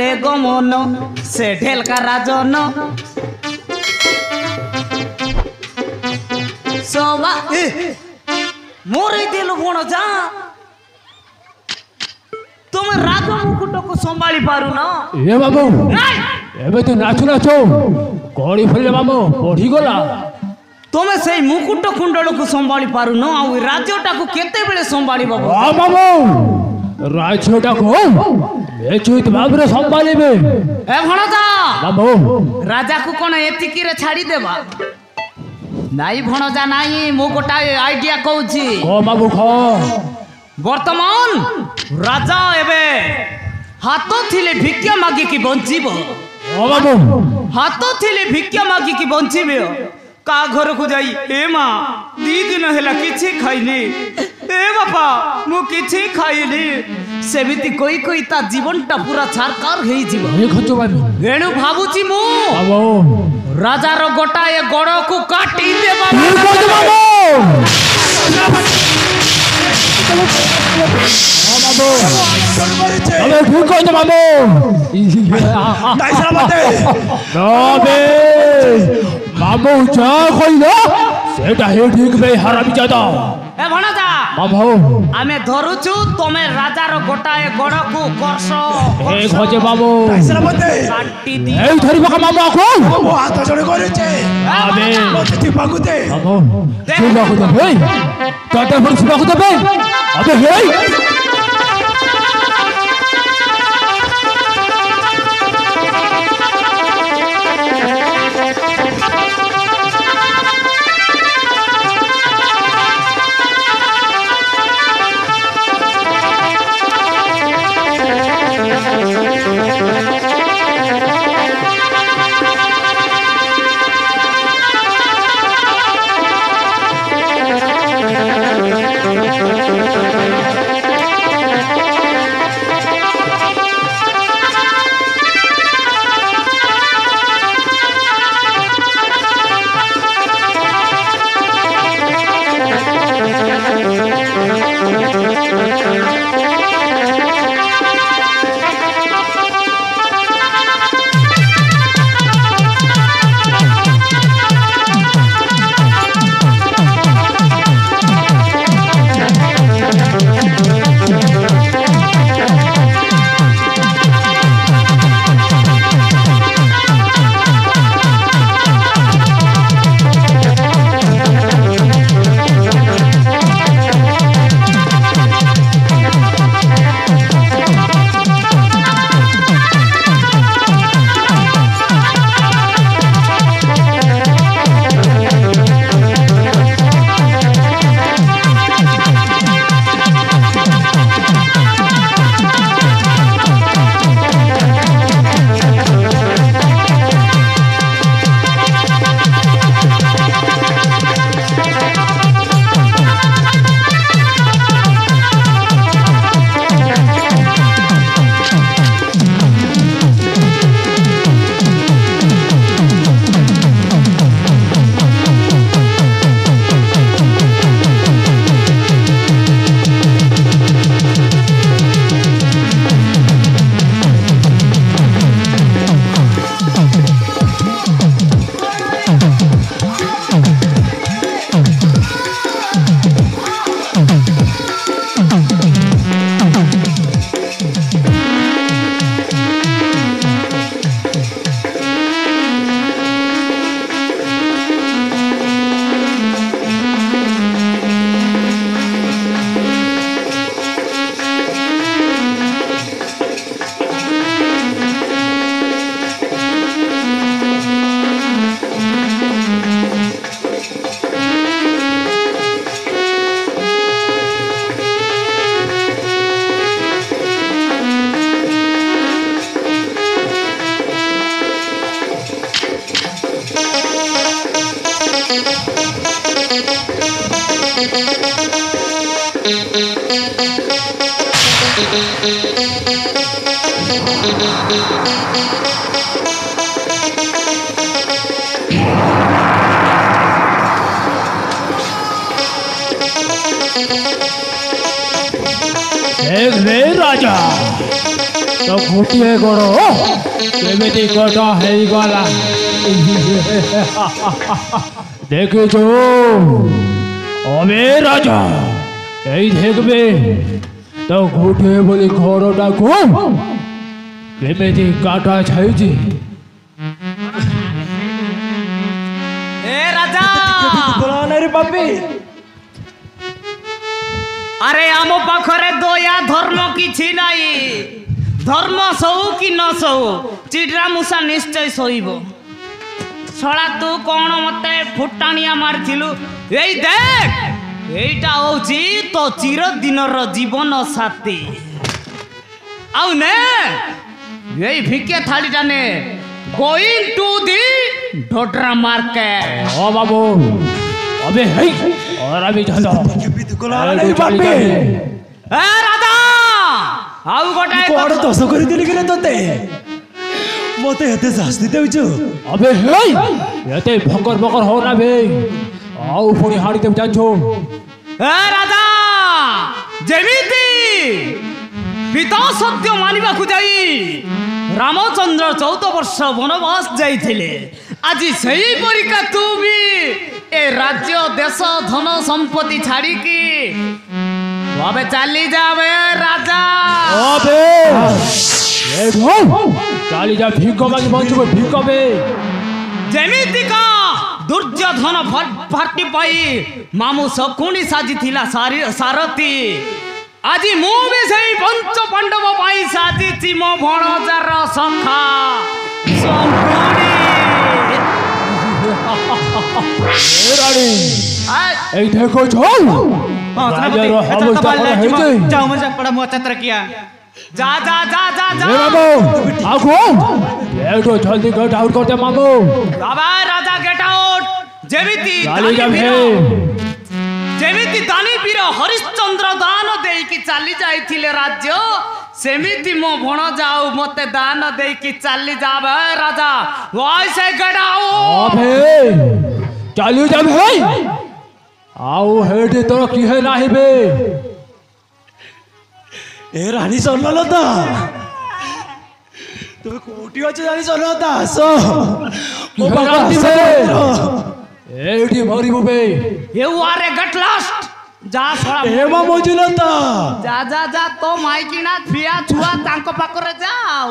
কলে গমন সে ঢেলকা রাজন সবা মরে দিল ভণজা তুমি রাজ মুকুটକୁ ସମ୍ଭାଳି ପାରୁନ ଏ ବାବୁ ଏବେ ତ ନାଚୁ ନାଚୁ ଗଳି ଫେରିଲେ ବାବୁ ବଢିଗଲା তুমি সেই মুকুট কুণ্ডলକୁ ସମ୍ଭାଳି ପାରୁନ ଆଉ ରାଜ୍ୟଟାକୁ କେତେବେଳେ ସମ୍ଭାଳିବ ବାବୁ ରାଜ୍ୟଟାକୁ ନିଶ୍ଚିତ ଭାବରେ ସମ୍ଭାଳିବେ ଏ ଭଣଜା ବାବୁ ରାଜାକୁ କଣ ଏତିକିରେ ଛାଡ଼ିଦେବା ନାଇଁ ଭଣଜା ନାଇଁ ମୁଁ ଗୋଟାଏ ଆଇଡିଆ କହୁଛି ବାବୁ ବର୍ତ୍ତମାନ ରାଜା ଏବେ ହାତ ଥିଲେ ଭିକ୍ଷା ମାଗିକି ବଞ୍ଚିବ ବାବୁ ହାତ ଥିଲେ ଭିକ୍ଷା ମାଗିକି ବଞ୍ଚିବେ କାହା ଘରକୁ ଯାଇ ଏ ମା 2 ଦିନ ହେଲା କିଛି ଖାଇନି ଏ ବାପା ମୁଁ କିଛି ଖାଇନି ସେମିତି କହି କହି ତା ଜୀବନଟା ପୁରା ଛାରକାର ହେଇଯିବ ଏଣୁ ଭାବୁଛି ମୁଁ ରାଜାର ଗୋଟାଏ ଗୋଡ଼କୁ କାଟି ଦେବା ବାବୁ ଯା କହିଲ ସେଟା ହିଁ ଠିକ ବେ ହାରାମି ଜାଦା ଏ ଭଣଜା ବାବୁ ଆମେ ଧରୁଛୁ ତମେ ରାଜାର ଗୋଟାଏ ଗୋଡ଼କୁ କର୍ଷ ଏ ଖୋଜେ ବାବୁ କାଟି ଦିଅ এই ধরি বাবা মামু আকো ও হাত জোড়ে করেছে আবে মতে টিপাকু দে বাবু সুবাকু দেবে তোতে ফোন সুবাকু দেবে আবে হেই राजा तो गोटे गोड़ केमिति कटा है गला देखे जो अमे राजा यही देखबे तो गोटे बोली घरटा को केमिति काटा छाइछि ए राजा रे बापी अरे आम पाखरे दया धर्म किछि नाई धर्म सौ कि न सौ चिड्रा मूषा निश्चय सहिबो छड़ा तू कौन मते फुटाणिया मारिथिलु एई देख एइटा होची तो चिर दिनर जीवन साथी आउ ने एई भिके थालीटा ने going to the Dhodra market ओ बाबू अबे है और अभी चलो रे बापी ए राधा आउ गोटाए कोड दोष करि दिली कि तते मते एते शास्ति देउछु अबे है एते भंगर भंगर हो ना बे आउ पुणी हाड़ी देव जान्छो ए राधा जेमिति पिता सत्य मानिबाकु जाई रामचंद्र 14 वर्ष वनवास जाइथिले आज सही परिका तू भी ए राज्य देश धन संपत्ति छाड़ी की अबे चली जावे राजा अबे ए भो चाली जा भिको मागी बंचो भिको बे जेमिति का दुर्योधन फाटी पाई मामू शकुनी साजी थिला सारथी आज मु भी सही पंच पांडव पाई साजी मो भणजार सखा शकुनी ए रानी ए देखो छो राजा रो अवस्था है जे जाओ मजा पड़ा मोचत्र किया जा जा जा जा जा ए बाबू आगो ये तो जल्दी गेट आउट करते मामू बाबा राजा गेट आउट जेमिति चाली जा भे जेमिति दानी वीर हरिश्चंद्र दान देई कि चाली जाइथिले राज्य सेमिति मो भण जाऊ मते दान देई कि चाली जाबे राजा वैसे गेट आउट अबे चाली जा भे आउ हेड तो की है नाही बे ए रानी सोनलता তুমি কোটি আছে জানি সোনলতা আসো की है रानी बे एडी भरी बे यू आर ए गट लास्ट जा सोळा हेमा मजुलता जा जा जा तो माइकिना फिया छुआ तांको पाकरे जाओ